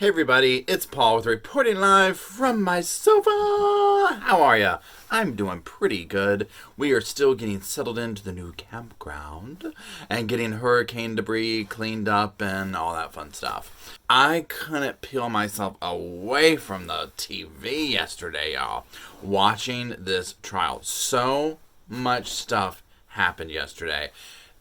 Hey everybody, it's Paul with reporting live from my sofa. How are ya? I'm doing pretty good. We are still getting settled into the new campground and getting hurricane debris cleaned up and all that fun stuff. I couldn't peel myself away from the TV yesterday, y'all, watching this trial. So much stuff happened yesterday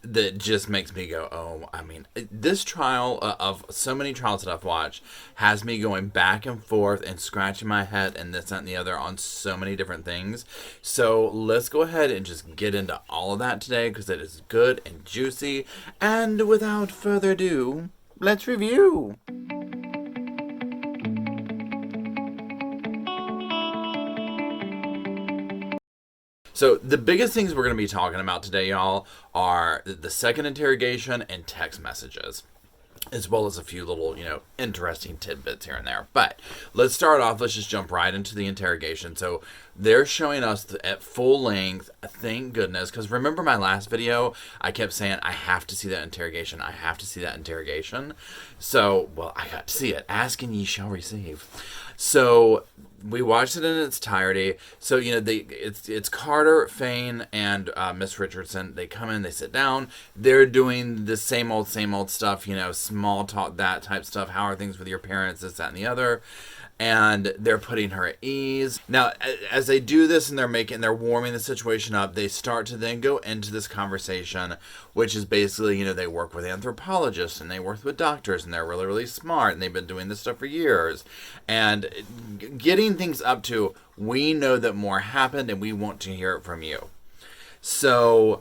that just makes me go, oh, I mean, this trial of so many trials that I've watched has me going back and forth and scratching my head and this, that, and the other on so many different things. So let's go ahead and just get into all of that today because it is good and juicy. And without further ado, let's review. So the biggest things we're going to be talking about today, y'all, are the second interrogation and text messages, as well as a few little, interesting tidbits here and there. But let's start off. Let's just jump right into the interrogation. So they're showing us at full length. Thank goodness. Because remember my last video, I kept saying, I have to see that interrogation. I have to see that interrogation. So, well, I got to see it. Ask and ye shall receive. So we watched it in its entirety. So, it's Carter, Fane, and Miss Richardson. They come in, they sit down. They're doing the same old stuff, small talk, that type stuff. How are things with your parents, this, that, and the other. And they're putting her at ease. Now, as they do this and they're warming the situation up, they start to then go into this conversation, which is basically, they work with anthropologists and they work with doctors and they're really, really smart and they've been doing this stuff for years. And getting things up to, we know that more happened and we want to hear it from you. So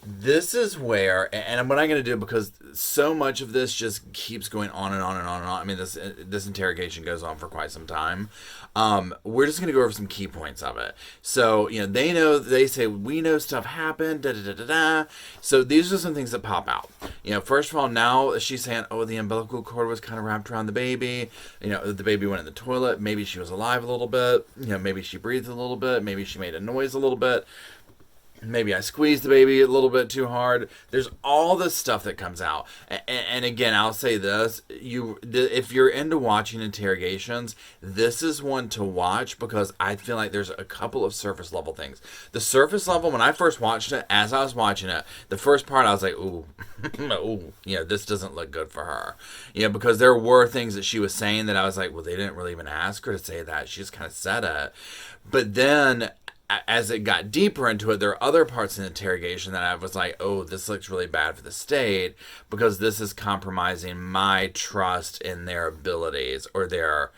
this is where, and what I'm going to do, because so much of this just keeps going on and on and on and on. I mean, this interrogation goes on for quite some time. We're just going to go over some key points of it. So, they say, we know stuff happened, da-da-da-da-da. So these are some things that pop out. First of all, now she's saying, oh, the umbilical cord was kind of wrapped around the baby. The baby went in the toilet. Maybe she was alive a little bit. Maybe she breathed a little bit. Maybe she made a noise a little bit. Maybe I squeezed the baby a little bit too hard. There's all this stuff that comes out. And again, I'll say this. If you're into watching interrogations, this is one to watch because I feel like there's a couple of surface level things. The surface level, when I first watched it, as I was watching it, the first part I was like, ooh, ooh, this doesn't look good for her. Because there were things that she was saying that I was like, well, they didn't really even ask her to say that. She just kind of said it. But then as it got deeper into it, there are other parts in the interrogation that I was like, oh, this looks really bad for the state because this is compromising my trust in their abilities or their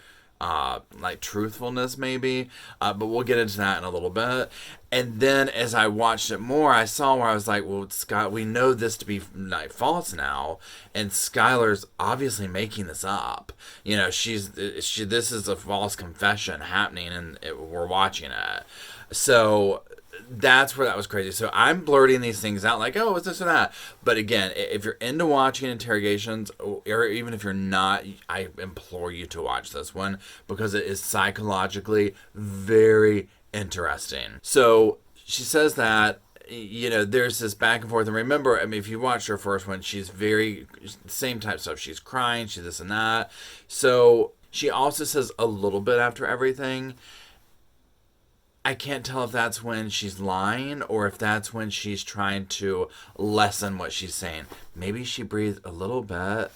truthfulness maybe. But we'll get into that in a little bit. And then as I watched it more, I saw where I was like, well, Scott, we know this to be false now. And Skylar's obviously making this up. This is a false confession happening and we're watching it. So that's where that was crazy. So I'm blurting these things out like, oh, it's this or that. But again, if you're into watching interrogations, or even if you're not, I implore you to watch this one because it is psychologically very interesting. So she says that, there's this back and forth. And remember, I mean, if you watched her first one, she's very, same type of stuff. She's crying, she's this and that. So she also says a little bit after everything. I can't tell if that's when she's lying or if that's when she's trying to lessen what she's saying. Maybe she breathed a little bit.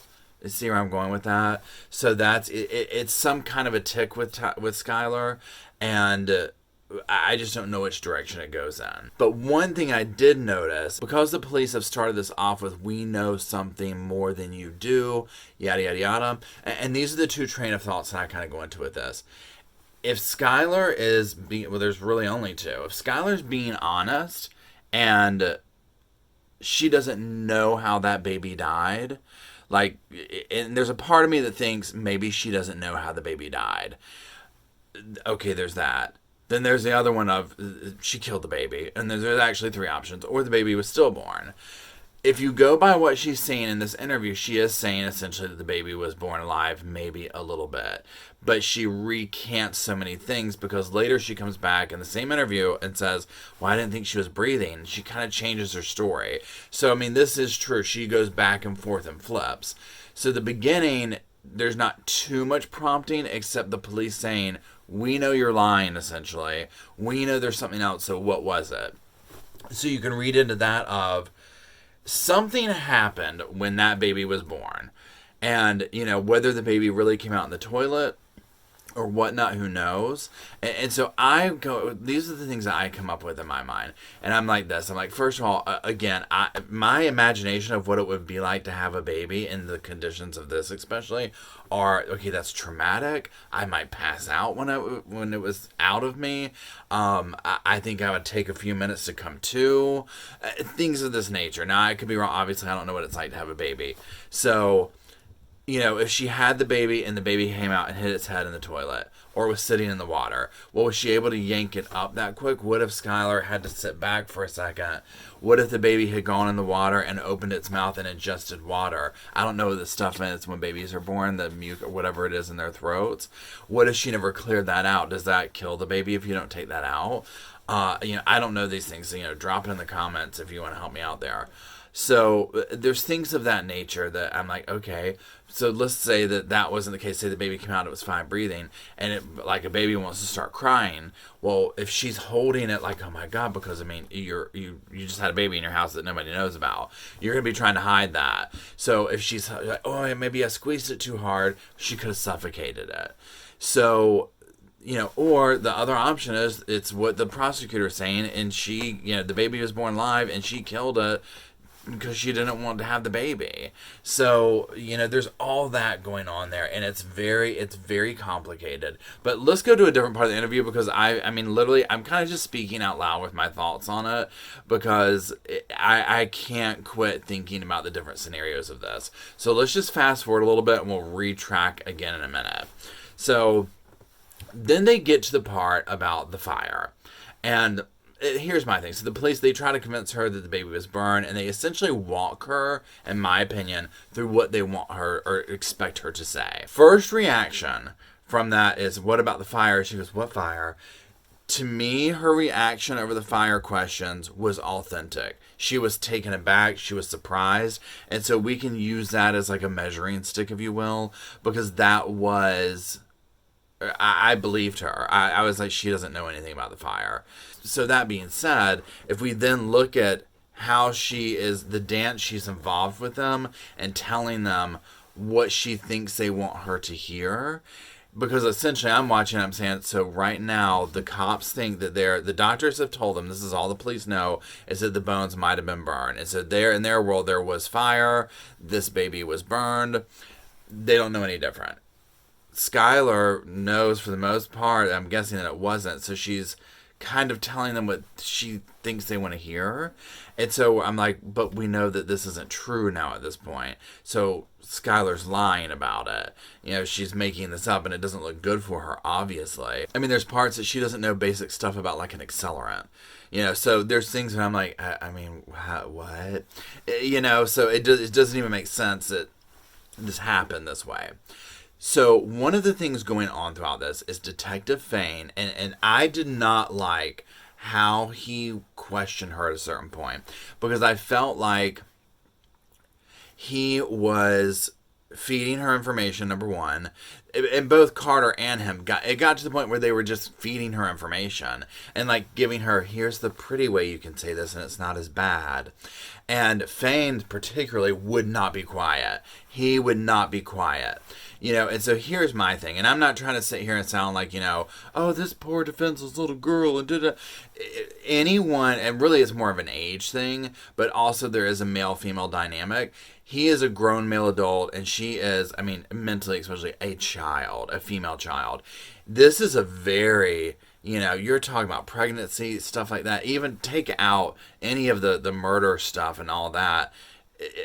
See where I'm going with that? So that's it's some kind of a tick with Skylar, and I just don't know which direction it goes in. But one thing I did notice, because the police have started this off with, we know something more than you do, yada, yada, yada. And these are the two train of thoughts that I kind of go into with this. If Skylar is being, well, there's really only two. If Skylar's being honest and she doesn't know how that baby died, and there's a part of me that thinks maybe she doesn't know how the baby died. Okay, there's that. Then there's the other one of she killed the baby. And there's actually three options. Or the baby was stillborn. If you go by what she's saying in this interview, she is saying essentially that the baby was born alive, maybe a little bit. But she recants so many things because later she comes back in the same interview and says, well, I didn't think she was breathing. She kind of changes her story. So, I mean, this is true. She goes back and forth and flips. So the beginning, there's not too much prompting except the police saying, we know you're lying, essentially. We know there's something else, so what was it? So you can read into that of something happened when that baby was born. And, whether the baby really came out in the toilet or whatnot, who knows? And so these are the things that I come up with in my mind. And I'm like this. I'm like, first of all, again, my imagination of what it would be like to have a baby in the conditions of this especially are, okay, that's traumatic. I might pass out when it was out of me. I think I would take a few minutes to come to. Things of this nature. Now, I could be wrong. Obviously, I don't know what it's like to have a baby. So, if she had the baby and the baby came out and hit its head in the toilet or was sitting in the water, well, was she able to yank it up that quick? What if Skylar had to sit back for a second? What if the baby had gone in the water and opened its mouth and ingested water? I don't know what the stuff is when babies are born, the mucus or whatever it is in their throats. What if she never cleared that out? Does that kill the baby if you don't take that out? I don't know these things. So, drop it in the comments if you want to help me out there. So there's things of that nature that I'm like, okay, so let's say that wasn't the case. Say the baby came out, it was fine breathing, and like a baby wants to start crying. Well, if she's holding it like, oh my God, because you just had a baby in your house that nobody knows about, you're gonna be trying to hide that. So if she's like, oh, maybe I squeezed it too hard, she could have suffocated it. So, or the other option is it's what the prosecutor's saying, and she, the baby was born live, and she killed it because she didn't want to have the baby. So, there's all that going on there, and it's very complicated. But let's go to a different part of the interview, because literally, I'm kind of just speaking out loud with my thoughts on it, because I can't quit thinking about the different scenarios of this. So let's just fast forward a little bit, and we'll retrack again in a minute. So then they get to the part about the fire, and here's my thing. So the police, they try to convince her that the baby was burned, and they essentially walk her, in my opinion, through what they want her or expect her to say. First reaction from that is, what about the fire? She goes, what fire? To me, her reaction over the fire questions was authentic. She was taken aback. She was surprised. And so we can use that as like a measuring stick, if you will, because that was... I believed her. I was like, she doesn't know anything about the fire. So that being said, if we then look at how she is, the dance she's involved with them and telling them what she thinks they want her to hear, because essentially I'm watching, I'm saying, so right now the cops think that the doctors have told them, this is all the police know, is that the bones might have been burned. And so in their world, there was fire, this baby was burned. They don't know any different. Skylar knows for the most part, I'm guessing that it wasn't, so she's kind of telling them what she thinks they want to hear. And so I'm like, but we know that this isn't true now at this point. So Skylar's lying about it. She's making this up, and it doesn't look good for her, obviously. There's parts that she doesn't know basic stuff about, like an accelerant. So there's things that I'm like, what? So it doesn't even make sense that this happened this way. So one of the things going on throughout this is Detective Fane, and I did not like how he questioned her at a certain point, because I felt like he was feeding her information, number one, and both Carter and him got to the point where they were just feeding her information and like giving her, here's the pretty way you can say this and it's not as bad. And Fane particularly would not be quiet. He would not be quiet. And so here's my thing, and I'm not trying to sit here and sound like, oh, this poor defenseless little girl, and anyone, and really it's more of an age thing, but also there is a male-female dynamic. He is a grown male adult, and she is, mentally especially, a child, a female child. This is a very... you're talking about pregnancy, stuff like that. Even take out any of the murder stuff and all that.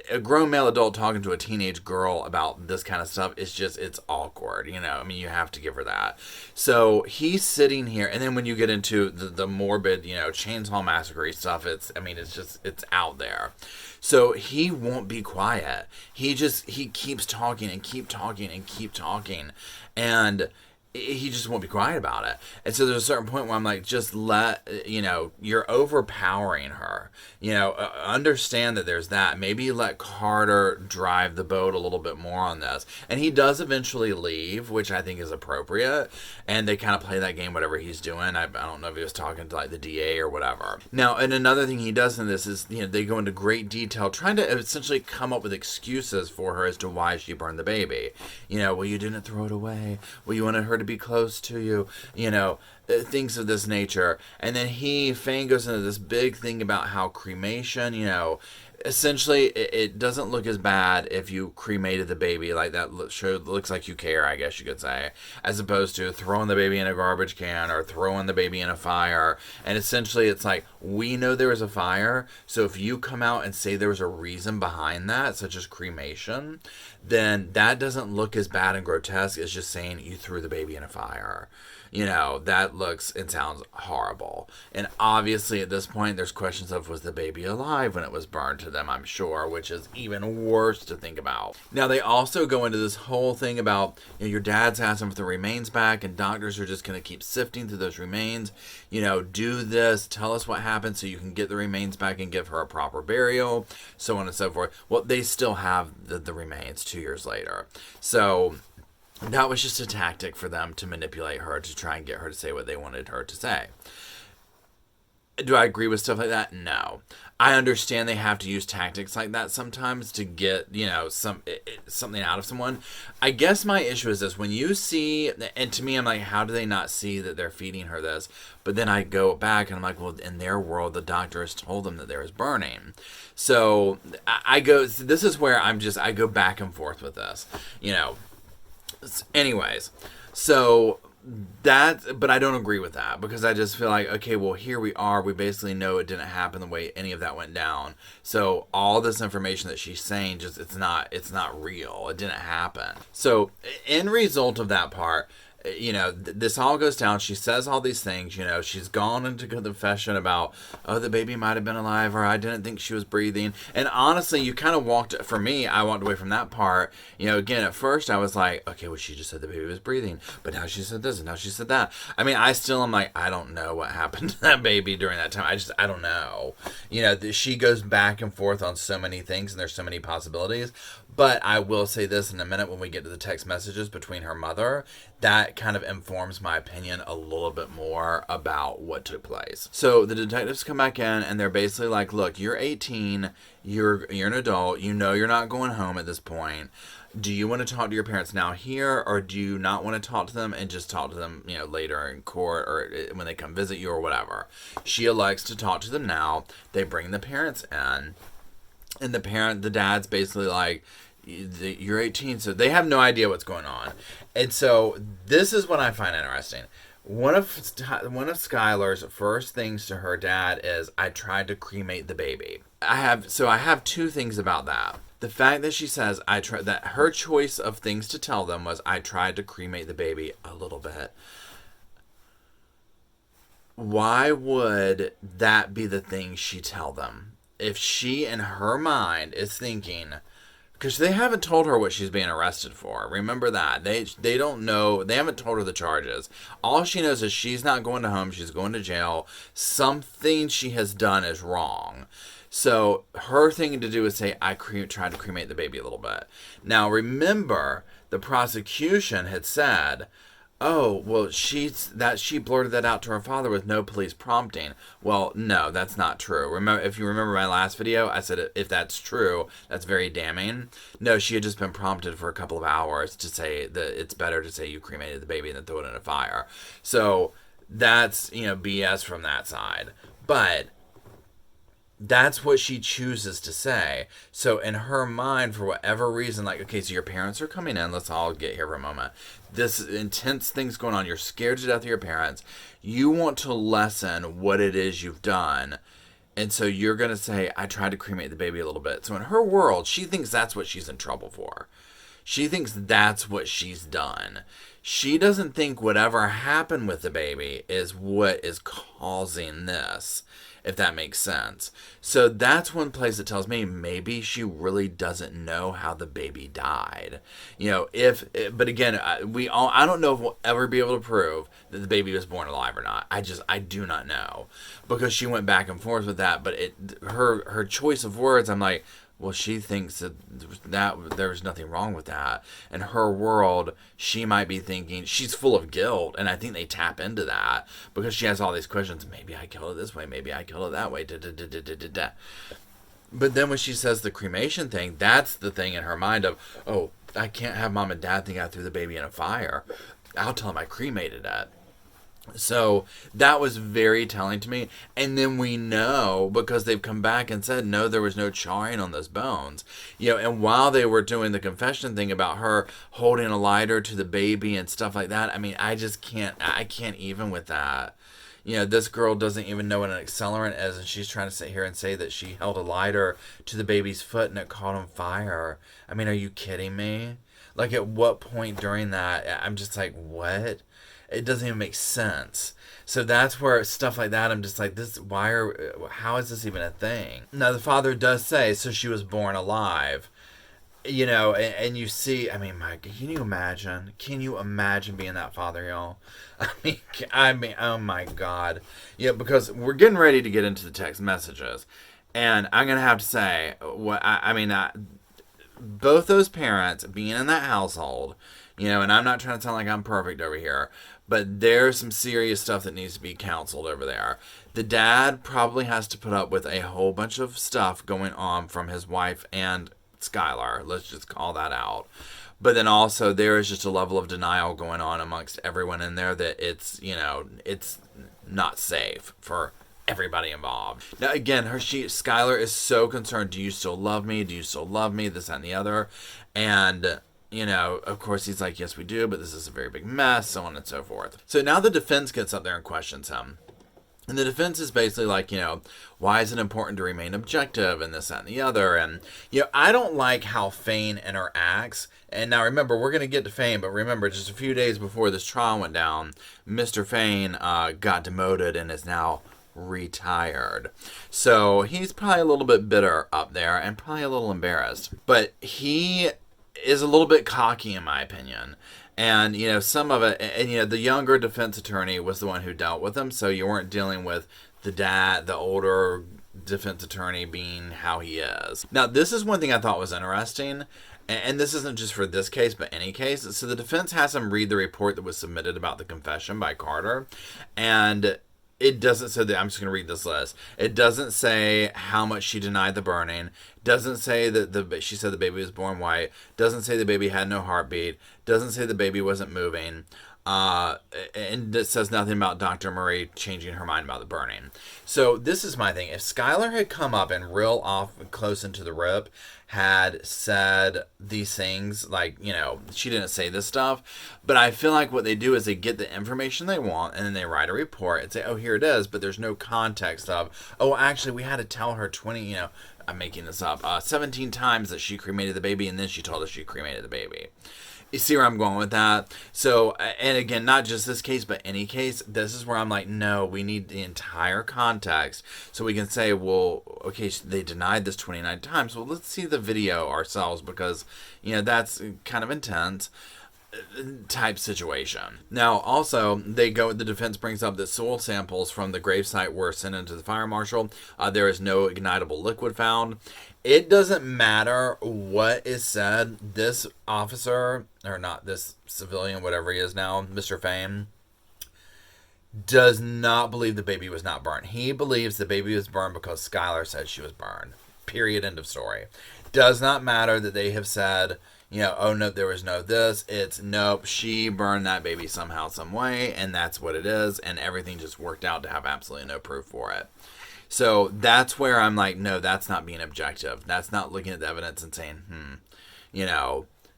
A grown male adult talking to a teenage girl about this kind of stuff is just, it's awkward. You have to give her that. So he's sitting here, and then when you get into the morbid, chainsaw massacre stuff, it's out there. So he won't be quiet. He keeps talking and keep talking and keep talking. And he just won't be quiet about it. And so there's a certain point where I'm like, just let, you're overpowering her. Understand that there's that. Maybe let Carter drive the boat a little bit more on this. And he does eventually leave, which I think is appropriate. And they kind of play that game, whatever he's doing. I don't know if he was talking to like the DA or whatever. Now, and another thing he does in this is, they go into great detail trying to essentially come up with excuses for her as to why she burned the baby. Well, you didn't throw it away. Well, you wanted her to be close to you, things of this nature. And then Fane goes into this big thing about how cremation, essentially it doesn't look as bad if you cremated the baby. Like that looks like you care, I guess you could say, as opposed to throwing the baby in a garbage can or throwing the baby in a fire. And essentially it's like, we know there was a fire, so if you come out and say there was a reason behind that, such as cremation, then that doesn't look as bad and grotesque as just saying you threw the baby in a fire. That looks and sounds horrible. And obviously at this point there's questions of, was the baby alive when it was burned to them, I'm sure, which is even worse to think about. Now they also go into this whole thing about, your dad's asking for the remains back, and doctors are just going to keep sifting through those remains. Do this, tell us what happened so you can get the remains back and give her a proper burial, so on and so forth. Well, they still have the remains 2 years later. So that was just a tactic for them to manipulate her, to try and get her to say what they wanted her to say. Do I agree with stuff like that? No. I understand they have to use tactics like that sometimes to get, something out of someone. I guess my issue is this. When you see, and to me, I'm like, how do they not see that they're feeding her this? But then I go back and I'm like, well, in their world, the doctor has told them that there is burning. So this is where I go back and forth with this, Anyways, so but I don't agree with that, because I just feel like, okay, well, here we are. We basically know it didn't happen the way any of that went down. So all this information that she's saying, it's not real. It didn't happen. So end result of that part, this all goes down. She says all these things, she's gone into confession about, oh, the baby might have been alive, or I didn't think she was breathing. And honestly, I walked away from that part. Again, at first I was like, okay, well, she just said the baby was breathing, but now she said this and now she said that. I mean, I still am like, I don't know what happened to that baby during that time. I don't know. She goes back and forth on so many things, and there's so many possibilities. But I will say this in a minute when we get to the text messages between her mother. That kind of informs my opinion a little bit more about what took place. So the detectives come back in, and they're basically like, look, you're 18, you're an adult, you're not going home at this point. Do you want to talk to your parents now here, or do you not want to talk to them and just talk to them, later in court or when they come visit you or whatever? She elects to talk to them now. They bring the parents in, and the dad's basically like, you're 18, so they have no idea what's going on. And so this is what I find interesting. One of Skylar's first things to her dad is, I tried to cremate the baby. I have two things about that. The fact that she says that her choice of things to tell them was, I tried to cremate the baby a little bit. Why would that be the thing she tell them? If she, in her mind, is thinking, because they haven't told her what she's being arrested for. Remember that. They don't know. They haven't told her the charges. All she knows is she's not going to home. She's going to jail. Something she has done is wrong. So her thing to do is say, I tried to cremate the baby a little bit. Now, remember, the prosecution had said, oh, well, she blurted that out to her father with no police prompting. Well, no, that's not true. If you remember my last video, I said if that's true, that's very damning. No, she had just been prompted for a couple of hours to say that it's better to say you cremated the baby than throw it in a fire. So that's, BS from that side. But that's what she chooses to say. So in her mind, for whatever reason, like, okay, so your parents are coming in. Let's all get here for a moment. This intense thing's going on. You're scared to death of your parents. You want to lessen what it is you've done. And so you're going to say, I tried to cremate the baby a little bit. So in her world, she thinks that's what she's in trouble for. She thinks that's what she's done. She doesn't think whatever happened with the baby is what is causing this. if that makes sense. So that's one place that tells me maybe she really doesn't know how the baby died. But again, I don't know if we'll ever be able to prove that the baby was born alive or not. I do not know, because she went back and forth with that. But her choice of words, I'm like, well, she thinks that there's nothing wrong with that. In her world, she might be thinking she's full of guilt, and I think they tap into that because she has all these questions. Maybe I killed it this way. Maybe I killed it that way. But then when she says the cremation thing, that's the thing in her mind of, oh, I can't have mom and dad think I threw the baby in a fire. I'll tell them I cremated it. So that was very telling to me. And then we know, because they've come back and said, no, there was no charring on those bones. And while they were doing the confession thing about her holding a lighter to the baby and stuff like that, I mean, I can't even with that. This girl doesn't even know what an accelerant is, and she's trying to sit here and say that she held a lighter to the baby's foot and it caught on fire. I mean, are you kidding me? Like, at what point during that, I'm just like, what? It doesn't even make sense. So that's where stuff like that, I'm just like, how is this even a thing? Now, the father does say, so she was born alive. And you see, I mean, Mike, can you imagine? Can you imagine being that father, y'all? I mean, oh my God. Because we're getting ready to get into the text messages. And I'm going to have to say, both those parents being in that household, and I'm not trying to sound like I'm perfect over here, but there's some serious stuff that needs to be counseled over there. The dad probably has to put up with a whole bunch of stuff going on from his wife and Skylar. Let's just call that out. But then also there is just a level of denial going on amongst everyone in there that it's not safe for everybody involved. Now again, Skylar is so concerned. Do you still love me? Do you still love me? This, that, and the other. And of course he's like, yes, we do, but this is a very big mess, so on and so forth. So now the defense gets up there and questions him. And the defense is basically like, why is it important to remain objective and this, that, and the other? And, I don't like how Fane interacts. And now remember, we're going to get to Fane, but remember, just a few days before this trial went down, Mr. Fane got demoted and is now retired. So he's probably a little bit bitter up there and probably a little embarrassed. But he is a little bit cocky, in my opinion. And, some of it, and, the younger defense attorney was the one who dealt with him. So you weren't dealing with the older defense attorney being how he is. Now, this is one thing I thought was interesting. And this isn't just for this case, but any case. So the defense has him read the report that was submitted about the confession by Carter. And it doesn't say that, I'm just going to read this list. It doesn't say how much she denied the burning. Doesn't say that she said the baby was born white. Doesn't say the baby had no heartbeat. Doesn't say the baby wasn't moving. And it says nothing about Dr. Murray changing her mind about the burning. So this is my thing. If Skylar had come up and real off close into the rip had said these things, like, she didn't say this stuff, but I feel like what they do is they get the information they want and then they write a report and say, oh, here it is, but there's no context of, oh, actually we had to tell her 20, I'm making this up, 17 times that she cremated the baby and then she told us she cremated the baby. You see where I'm going with that? So, and again, not just this case, but any case, this is where I'm like, no, we need the entire context so we can say, well, okay, they denied this 29 times. Well, let's see the video ourselves because, that's kind of intense type situation. Now, also, the defense brings up that soil samples from the gravesite were sent into the fire marshal. There is no ignitable liquid found. It doesn't matter what is said. This officer, or not this civilian, whatever he is now, Mr. Fame, does not believe the baby was not burned. He believes the baby was burned because Skylar said she was burned. Period. End of story. Does not matter that they have said, oh no, there was no this. It's nope, she burned that baby somehow, some way, and that's what it is, and everything just worked out to have absolutely no proof for it. So that's where I'm like, no, that's not being objective. That's not looking at the evidence and saying,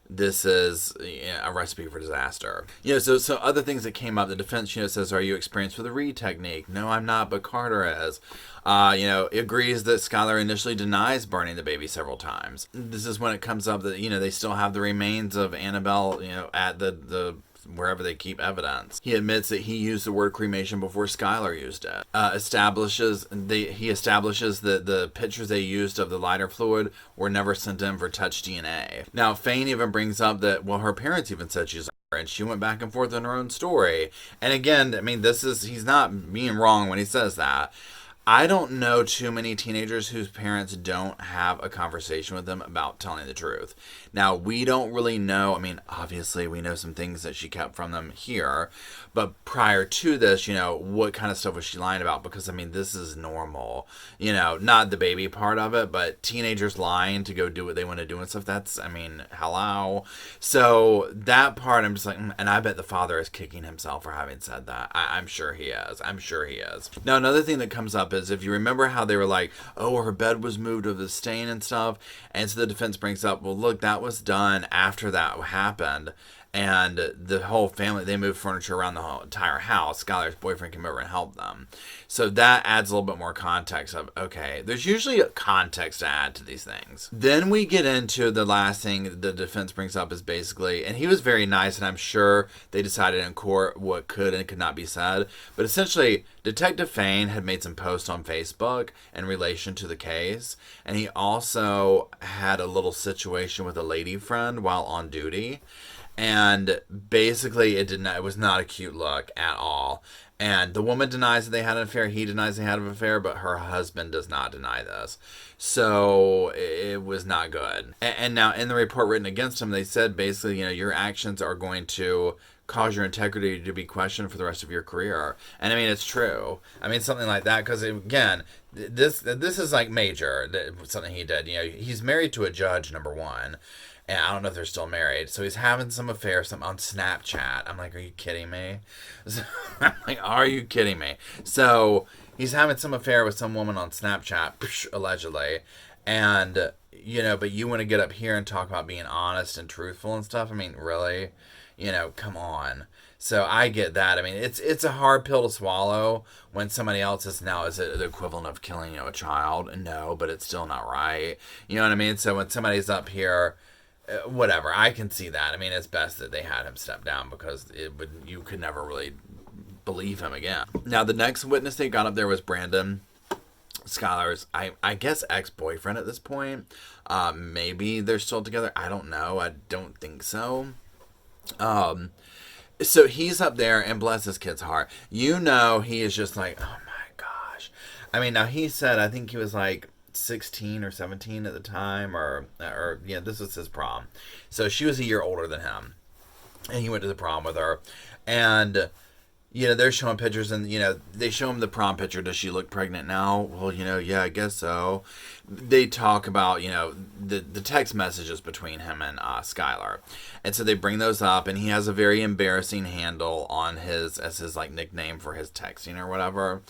this is a recipe for disaster. So other things that came up, the defense, says, are you experienced with the Reed technique? No, I'm not, but Carter is. Agrees that Skylar initially denies burning the baby several times. This is when it comes up that, they still have the remains of Annabelle, at the wherever they keep evidence. He admits that he used the word cremation before Skylar used it. He establishes that the pictures they used of the lighter fluid were never sent in for touch DNA. Now, Fane even brings up that, well, her parents even said she's and she went back and forth in her own story. And again, I mean, he's not being wrong when he says that. I don't know too many teenagers whose parents don't have a conversation with them about telling the truth. Now, we don't really know. I mean, obviously, we know some things that she kept from them here. But prior to this, what kind of stuff was she lying about? Because, I mean, this is normal. Not the baby part of it, but teenagers lying to go do what they want to do and stuff. That's, I mean, hello. So that part, I'm just like, and I bet the father is kicking himself for having said that. I'm sure he is. Now, another thing that comes up is, if you remember how they were like, oh, her bed was moved with the stain and stuff. And so the defense brings up, well, look, that was done after that happened. And the whole family, they moved furniture around the whole entire house. Skylar's boyfriend came over and helped them. So that adds a little bit more context of, okay, there's usually a context to add to these things. Then we get into the last thing the defense brings up is basically, and he was very nice, and I'm sure they decided in court what could and could not be said. But essentially, Detective Fane had made some posts on Facebook in relation to the case. And he also had a little situation with a lady friend while on duty. And basically, it was not a cute look at all. And the woman denies that they had an affair. He denies they had an affair, but her husband does not deny this. So it was not good. And now in the report written against him, they said basically, your actions are going to cause your integrity to be questioned for the rest of your career. And I mean, it's true. I mean, something like that, because again, this is like major, something he did. He's married to a judge, number one. And I don't know if they're still married. So he's having some affair on Snapchat. I'm like, are you kidding me? Are you kidding me? So he's having some affair with some woman on Snapchat, allegedly. And, but you want to get up here and talk about being honest and truthful and stuff? I mean, really? Come on. So I get that. I mean, it's a hard pill to swallow when somebody else is it the equivalent of killing, a child? No, but it's still not right. You know what I mean? So when somebody's up here, whatever, I can see that. I mean, it's best that they had him step down because you could never really believe him again. Now, the next witness they got up there was Brandon, Skylar's, I guess, ex-boyfriend at this point. Maybe they're still together. I don't know. I don't think so. So he's up there, and bless this kid's heart. He is just like, oh my gosh. I mean, now he said, I think he was like 16 or 17 at the time, or this was his prom. So she was a year older than him, and he went to the prom with her. And they're showing pictures, and they show him the prom picture. Does she look pregnant now? Well, yeah, I guess so. They talk about the text messages between him and Skylar, and so they bring those up, and he has a very embarrassing handle on his like nickname for his texting or whatever.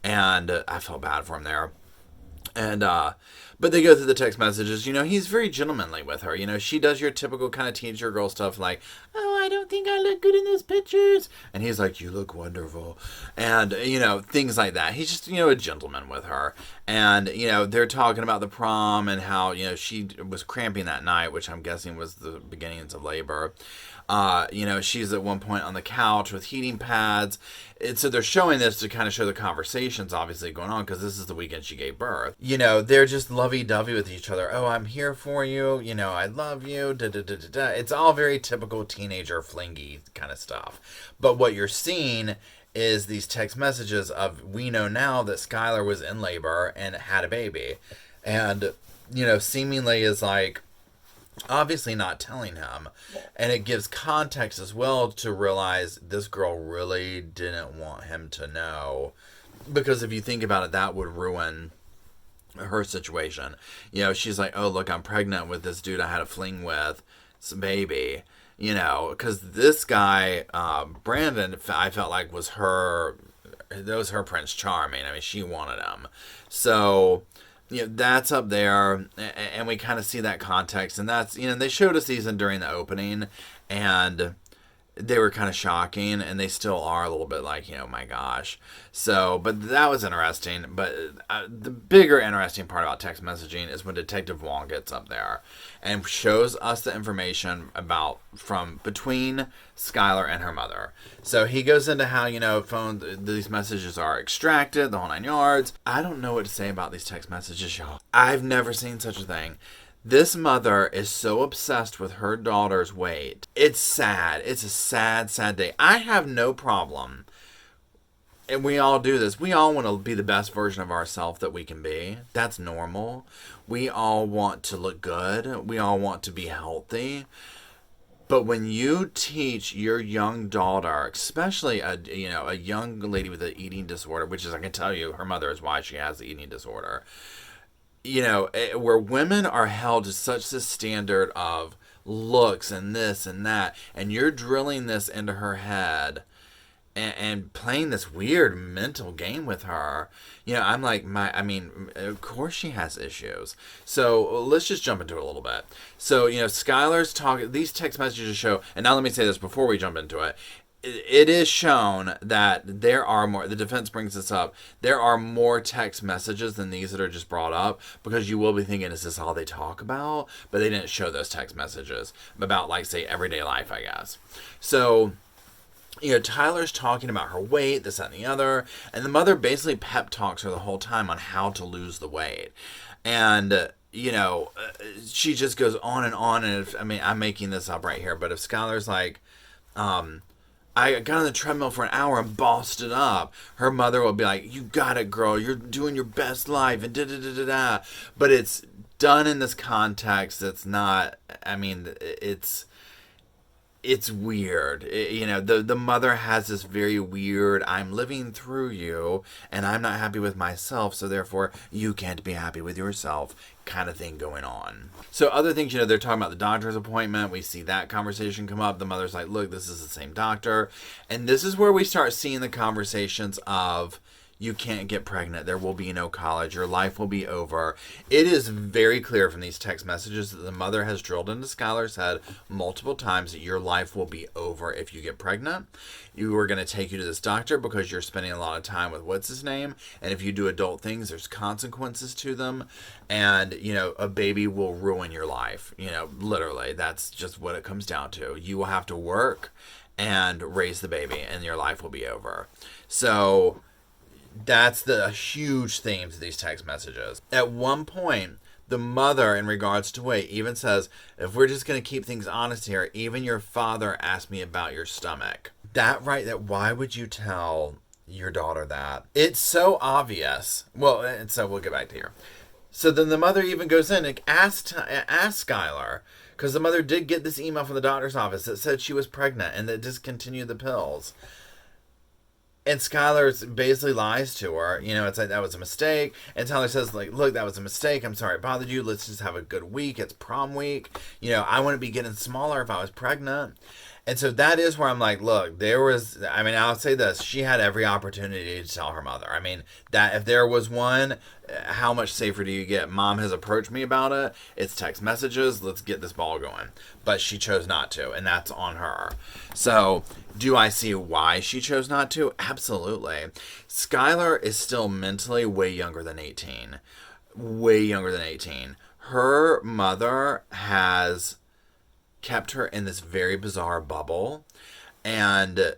And I felt bad for him there. And, but they go through the text messages, he's very gentlemanly with her. She does your typical kind of teenager girl stuff like, oh, I don't think I look good in those pictures. And he's like, you look wonderful. And, things like that. He's just, a gentleman with her. And, they're talking about the prom and how, she was cramping that night, which I'm guessing was the beginnings of labor. She's at one point on the couch with heating pads. And so they're showing this to kind of show the conversations obviously going on, because this is the weekend she gave birth. They're just lovey-dovey with each other. Oh, I'm here for you. I love you. Da-da-da-da-da. It's all very typical teenager flingy kind of stuff. But what you're seeing is these text messages of, we know now that Skylar was in labor and had a baby. And, seemingly is like, obviously not telling him. And it gives context as well to realize this girl really didn't want him to know, because if you think about it, that would ruin her situation. She's like, oh, look, I'm pregnant with this dude I had a fling with, some baby, because this guy, Brandon, I felt like was her Prince Charming. I mean, she wanted him. So that's up there, and we kind of see that context, and that's, they showed us these during the opening, and they were kind of shocking, and they still are a little bit like, my gosh. So, but that was interesting. But the bigger interesting part about text messaging is when Detective Wong gets up there and shows us the information from between Skylar and her mother. So he goes into how, these messages are extracted, the whole 9 yards. I don't know what to say about these text messages, y'all. I've never seen such a thing. This mother is so obsessed with her daughter's weight. It's sad. It's a sad, sad day. I have no problem. And we all do this. We all want to be the best version of ourselves that we can be. That's normal. We all want to look good. We all want to be healthy. But when you teach your young daughter, especially a young lady with an eating disorder, which is, I can tell you, her mother is why she has the eating disorder. Where women are held to such a standard of looks and this and that, and you're drilling this into her head and playing this weird mental game with her. I'm like, of course she has issues. So let's just jump into it a little bit. So, Skylar's talking, these text messages show, and now let me say this before we jump into it. It is shown that there are more, the defense brings this up, there are more text messages than these that are just brought up, because you will be thinking, is this all they talk about? But they didn't show those text messages about, like, say, everyday life, I guess. So, Tyler's talking about her weight, this, that, and the other, and the mother basically pep talks her the whole time on how to lose the weight. And she just goes on, and I'm making this up right here, but if Skylar's like, I got on the treadmill for an hour and bossed it up, her mother will be like, you got it, girl, you're doing your best life, and da-da-da-da-da. But it's done in this context that's not, it's weird. The mother has this very weird, I'm living through you, and I'm not happy with myself, so therefore you can't be happy with yourself kind of thing going on. So other things, they're talking about the doctor's appointment. We see that conversation come up. The mother's like, look, this is the same doctor. And this is where we start seeing the conversations of, you can't get pregnant. There will be no college. Your life will be over. It is very clear from these text messages that the mother has drilled into Skylar's head multiple times that your life will be over if you get pregnant. You are going to take you to this doctor because you're spending a lot of time with what's his name. And if you do adult things, there's consequences to them. And, a baby will ruin your life. Literally, that's just what it comes down to. You will have to work and raise the baby and your life will be over. So that's the huge theme to these text messages. At one point, the mother, in regards to weight, even says, if we're just going to keep things honest here, even your father asked me about your stomach. Why would you tell your daughter that? It's so obvious. Well, and so we'll get back to here. So then the mother even goes in and asks Skylar, because the mother did get this email from the doctor's office that said she was pregnant and that discontinued the pills. And Skylar basically lies to her. It's like, that was a mistake. And Tyler says, like, look, that was a mistake. I'm sorry it bothered you. Let's just have a good week. It's prom week. I wouldn't be getting smaller if I was pregnant. And so that is where I'm like, look, I'll say this. She had every opportunity to tell her mother. That if there was one, how much safer do you get? Mom has approached me about it. It's text messages. Let's get this ball going. But she chose not to, and that's on her. So do I see why she chose not to? Absolutely. Skylar is still mentally way younger than 18. Way younger than 18. Her mother has kept her in this very bizarre bubble, and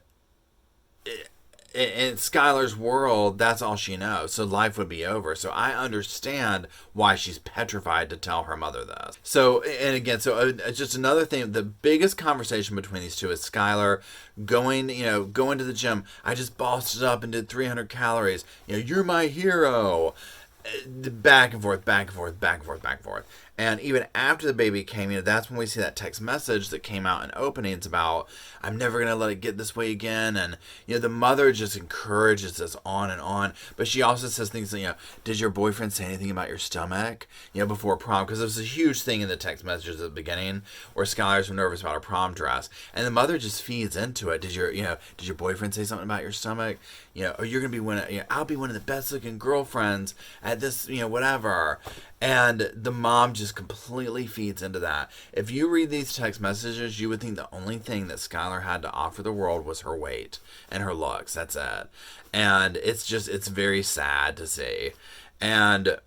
in Skylar's world, that's all she knows. So life would be over. So I understand why she's petrified to tell her mother this. So, and again, just another thing, the biggest conversation between these two is Skylar going to the gym. I just bossed it up and did 300 calories. You're my hero. Back and forth, back and forth, back and forth, back and forth. And even after the baby came, that's when we see that text message that came out in openings about, I'm never going to let it get this way again. And, the mother just encourages this on and on. But she also says things like, did your boyfriend say anything about your stomach, before prom? Because there was a huge thing in the text messages at the beginning where Skylar's nervous about her prom dress. And the mother just feeds into it. Did your boyfriend say something about your stomach? Or you're going to be I'll be one of the best looking girlfriends at this, whatever. And the mom just completely feeds into that. If you read these text messages, you would think the only thing that Skylar had to offer the world was her weight and her looks. That's it. And it's very sad to see. And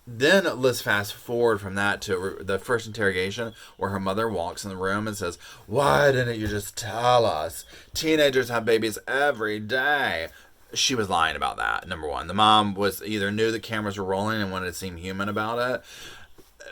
then let's fast forward from that to the first interrogation where her mother walks in the room and says, "Why didn't you just tell us? Teenagers have babies every day." She was lying about that, number one. The mom was either knew the cameras were rolling and wanted to seem human about it.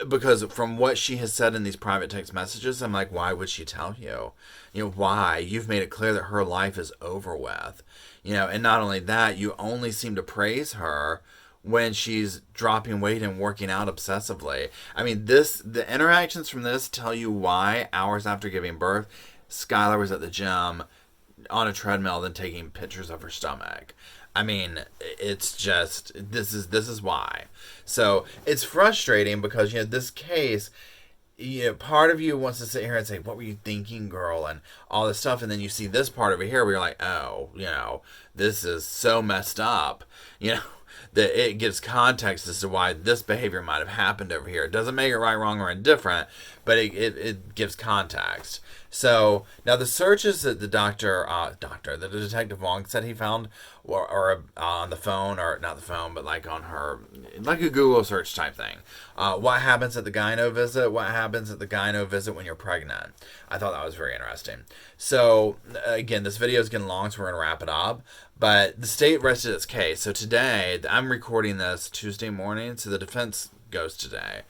Because from what she has said in these private text messages, I'm like, why would she tell you? Why? You've made it clear that her life is over with. And not only that, you only seem to praise her when she's dropping weight and working out obsessively. I mean, the interactions from this tell you why, hours after giving birth, Skylar was at the gym on a treadmill then taking pictures of her stomach. I mean, it's just, this is why. So it's frustrating because, this case, part of you wants to sit here and say, what were you thinking, girl? And all this stuff. And then you see this part over here where you're like, oh, this is so messed up, that it gives context as to why this behavior might have happened over here. It doesn't make it right, wrong, or indifferent, but it gives context. So now the searches that the the detective Wong said he found, or on the phone, or not the phone, but like on her, like a Google search type thing. What happens at the gyno visit? What happens at the gyno visit when you're pregnant? I thought that was very interesting. So again, this video is getting long, so we're gonna wrap it up. But the state rested its case. So today, I'm recording this Tuesday morning, so the defense goes today.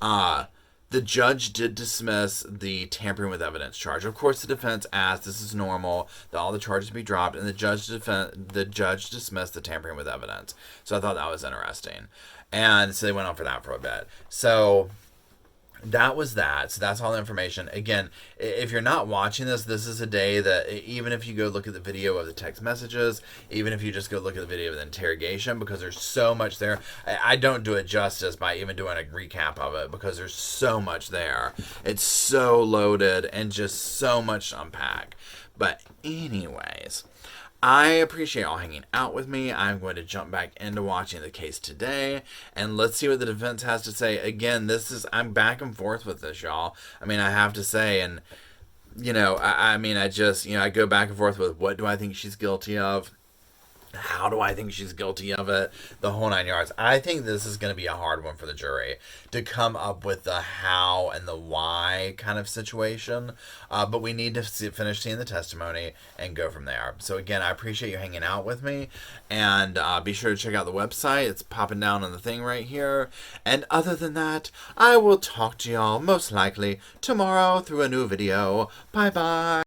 The judge did dismiss the tampering with evidence charge. Of course, the defense asked, this is normal, that all the charges be dropped, and the judge dismissed the tampering with evidence. So I thought that was interesting. And so they went on for that for a bit. So that was that. So that's all the information. Again, if you're not watching this, this is a day that even if you go look at the video of the text messages, even if you just go look at the video of the interrogation, because there's so much there. I don't do it justice by even doing a recap of it because there's so much there. It's so loaded and just so much to unpack. But anyways, I appreciate y'all hanging out with me. I'm going to jump back into watching the case today, and let's see what the defense has to say. Again, I'm back and forth with this, y'all. I mean, I have to say, and, I go back and forth with what do I think she's guilty of? How do I think she's guilty of it? The whole 9 yards. I think this is going to be a hard one for the jury to come up with the how and the why kind of situation. But we need to finish seeing the testimony and go from there. So again, I appreciate you hanging out with me. And be sure to check out the website. It's popping down on the thing right here. And other than that, I will talk to y'all most likely tomorrow through a new video. Bye-bye.